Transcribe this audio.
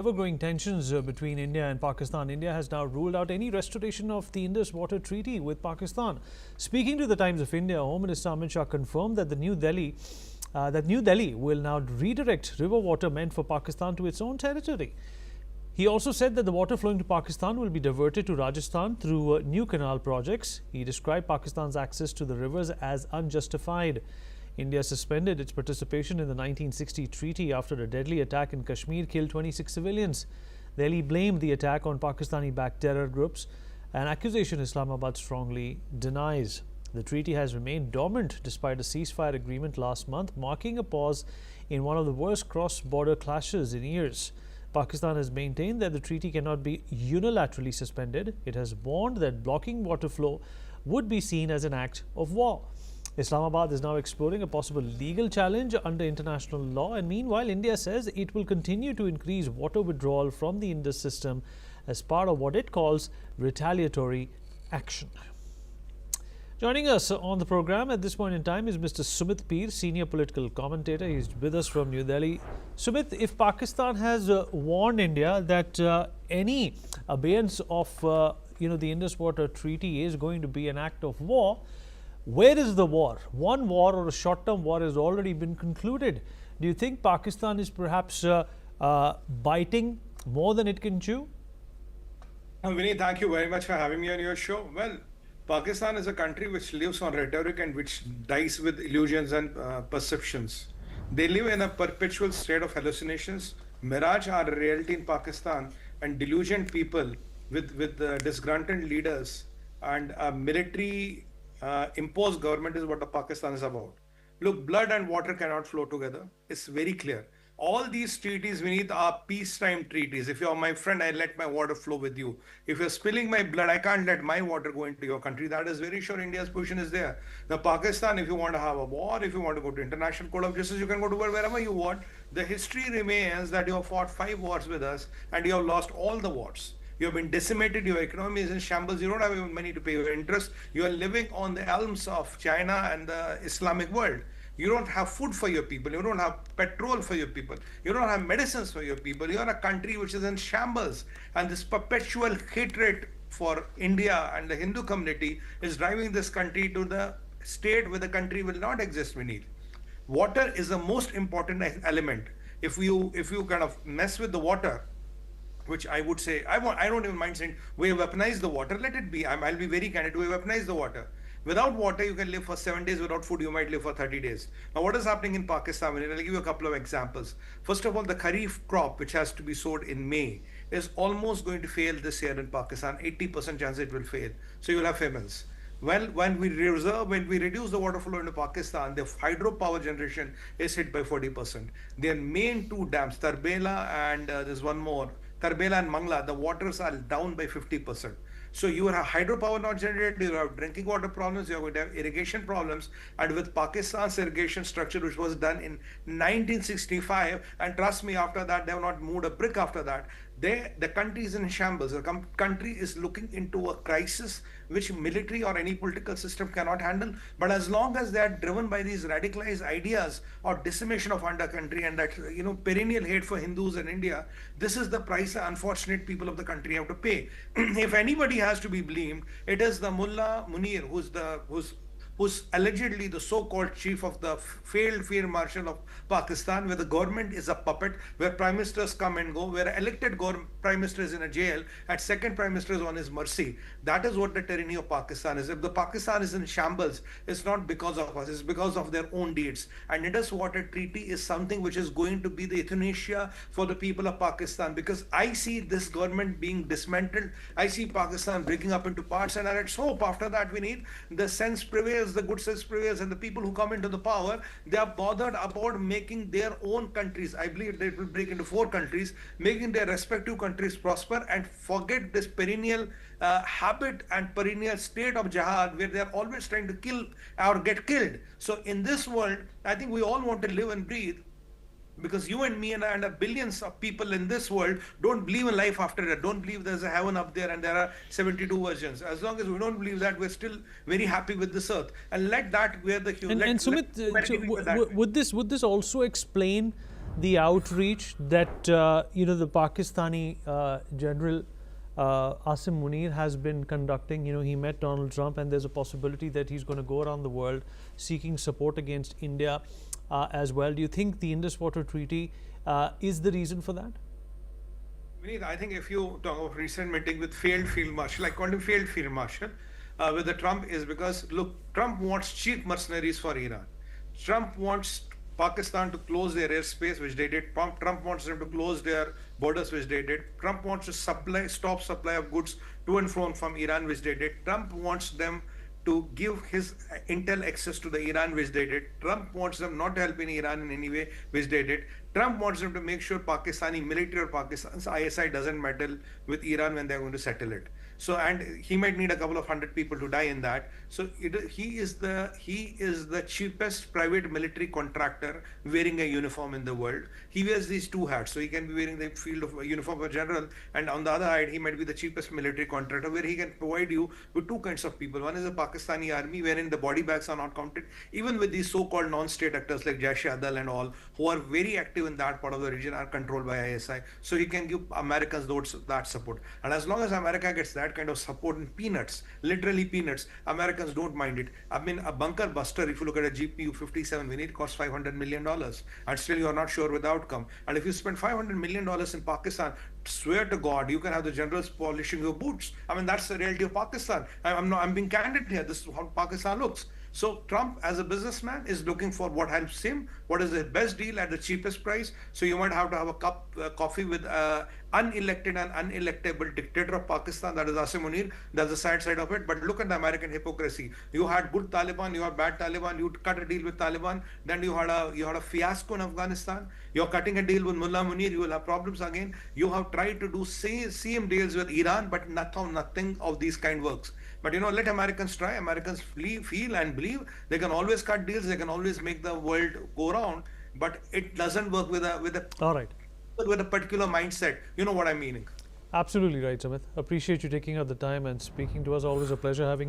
Ever-growing tensions between India and Pakistan. India has now ruled out any restoration of the Indus Waters Treaty with Pakistan. Speaking to the Times of India, Home Minister Amit Shah confirmed that New Delhi will now redirect river water meant for Pakistan to its own territory. He also said that the water flowing to Pakistan will be diverted to Rajasthan through new canal projects. He described Pakistan's access to the rivers as unjustified. India suspended its participation in the 1960 treaty after a deadly attack in Kashmir killed 26 civilians. Delhi blamed the attack on Pakistani-backed terror groups, an accusation Islamabad strongly denies. The treaty has remained dormant despite a ceasefire agreement last month, marking a pause in one of the worst cross-border clashes in years. Pakistan has maintained that the treaty cannot be unilaterally suspended. It has warned that blocking water flow would be seen as an act of war. Islamabad is now exploring a possible legal challenge under international law, and meanwhile India says it will continue to increase water withdrawal from the Indus system as part of what it calls retaliatory action. Joining us on the program at this point in time is Mr. Sumit Peer, senior political commentator. He's with us from New Delhi. Sumit, if Pakistan has warned India that any abeyance of the Indus Water Treaty is going to be an act of war, where is the war? One war or a short-term war has already been concluded. Do you think Pakistan is perhaps biting more than it can chew? Vinny, thank you very much for having me on your show. Well, Pakistan is a country which lives on rhetoric and which dies with illusions and perceptions. They live in a perpetual state of hallucinations. Mirage are a reality in Pakistan, and delusioned people with disgruntled leaders and a military imposed government is what the Pakistan is about. Look, blood and water cannot flow together. It's very clear. All these treaties we need are peacetime treaties. If you're my friend, I let my water flow with you. If you're spilling my blood, I can't let my water go into your country. That is very sure India's position is there. Now, Pakistan, if you want to have a war, if you want to go to International Court of Justice, you can go to wherever you want. The history remains that you have fought 5 wars with us and you have lost all the wars. You have been decimated, your economy is in shambles, you don't have even money to pay your interest. You are living on the elms of China and the Islamic world. You don't have food for your people, you don't have petrol for your people, you don't have medicines for your people. You are a country which is in shambles. And this perpetual hatred for India and the Hindu community is driving this country to the state where the country will not exist beneath. Water is the most important element. If you kind of mess with the water, which I would say, I don't even mind saying, we weaponize the water, let it be. I'll be very candid, we weaponize the water. Without water, you can live for 7 days. Without food, you might live for 30 days. Now, what is happening in Pakistan? I'll give you a couple of examples. First of all, the Kharif crop, which has to be sowed in May, is almost going to fail this year in Pakistan. 80% chance it will fail. So you'll have famines. Well, when we reduce the water flow into Pakistan, the hydropower generation is hit by 40%. Their main 2 dams, Tarbela and there's one more, Tarbela and Mangla, the waters are down by 50%. So you have hydropower not generated, you have drinking water problems, you are going to have irrigation problems. And with Pakistan's irrigation structure, which was done in 1965, and trust me, after that, they have not moved a brick after that. The country is in shambles. The country is looking into a crisis which military or any political system cannot handle. But as long as they are driven by these radicalized ideas or decimation of our country and that perennial hate for Hindus in India, this is the price the unfortunate people of the country have to pay. If anybody has to be blamed, it is the Mullah Munir, who's allegedly the so-called chief of the failed field marshal of Pakistan, where the government is a puppet, where prime ministers come and go, where elected prime minister is in a jail and second prime minister is on his mercy. That is what the tyranny of Pakistan is. If the Pakistan is in shambles, it's not because of us, it's because of their own deeds. And Indus Water Treaty is something which is going to be the euthanasia for the people of Pakistan, because I see this government being dismantled. I see Pakistan breaking up into parts, and let's hope after that we need the sense prevails, the good sense prevails, and the people who come into the power, they are bothered about making their own countries, I believe they will break into 4 countries, making their respective countries prosper and forget this perennial habit and perennial state of jihad where they are always trying to kill or get killed. So in this world, I think we all want to live and breathe, because you and me and billions of people in this world don't believe in life after that, don't believe there's a heaven up there and there are 72 versions. As long as we don't believe that, we're still very happy with this earth, and let that where the human. And Sumit, would this also explain the outreach that the Pakistani General Asim Munir has been conducting. He met Donald Trump, and there's a possibility that he's going to go around the world seeking support against India as well. Do you think the Indus Water Treaty is the reason for that? Vineet, I think if you talk of recent meeting with failed field marshal, I call him failed field marshal, with the Trump is because, look, Trump wants cheap mercenaries for Iran. Trump wants Pakistan to close their airspace, which they did. Trump wants them to close their borders, which they did. Trump wants to stop supply of goods to and from Iran, which they did. Trump wants them to give his intel access to the Iran, which they did. Trump wants them not to help in Iran in any way, which they did. Trump wants them to make sure Pakistani military or Pakistan's ISI doesn't meddle with Iran when they're going to settle it. So, and he might need a couple of hundred people to die in that. So he is the cheapest private military contractor wearing a uniform in the world. He wears these two hats, so he can be wearing the field of uniform of a general, and on the other side, he might be the cheapest military contractor, where he can provide you with two kinds of people. One is the Pakistani army, wherein the body bags are not counted, even with these so-called non-state actors like Jaish-e-Adal and all, who are very active in that part of the region, are controlled by ISI. So he can give Americans that support. And as long as America gets that kind of support in peanuts, literally peanuts, Americans don't mind it. I mean, a bunker buster, if you look at a GPU-57, we need cost $500 million, and still you are not sure with the outcome. And if you spend $500 million in Pakistan, swear to God, you can have the generals polishing your boots. I mean, that's the reality of Pakistan. I'm being candid here. This is how Pakistan looks. So Trump, as a businessman, is looking for what helps him, what is the best deal at the cheapest price. So you might have to have a cup coffee with unelected and unelectable dictator of Pakistan, that is Asim Munir. That's the sad side of it. But look at the American hypocrisy. You had good Taliban, you had bad Taliban. You cut a deal with Taliban, then you had a fiasco in Afghanistan. You're cutting a deal with Mullah Munir, you will have problems again. You have tried to do same deals with Iran, but nothing of these kind works. But let Americans try. Americans feel and believe they can always cut deals. They can always make the world go round. But it doesn't work with All right. with a particular mindset. You know what I'm meaning. Absolutely right, Samit. Appreciate you taking out the time and speaking to us. Always a pleasure having you.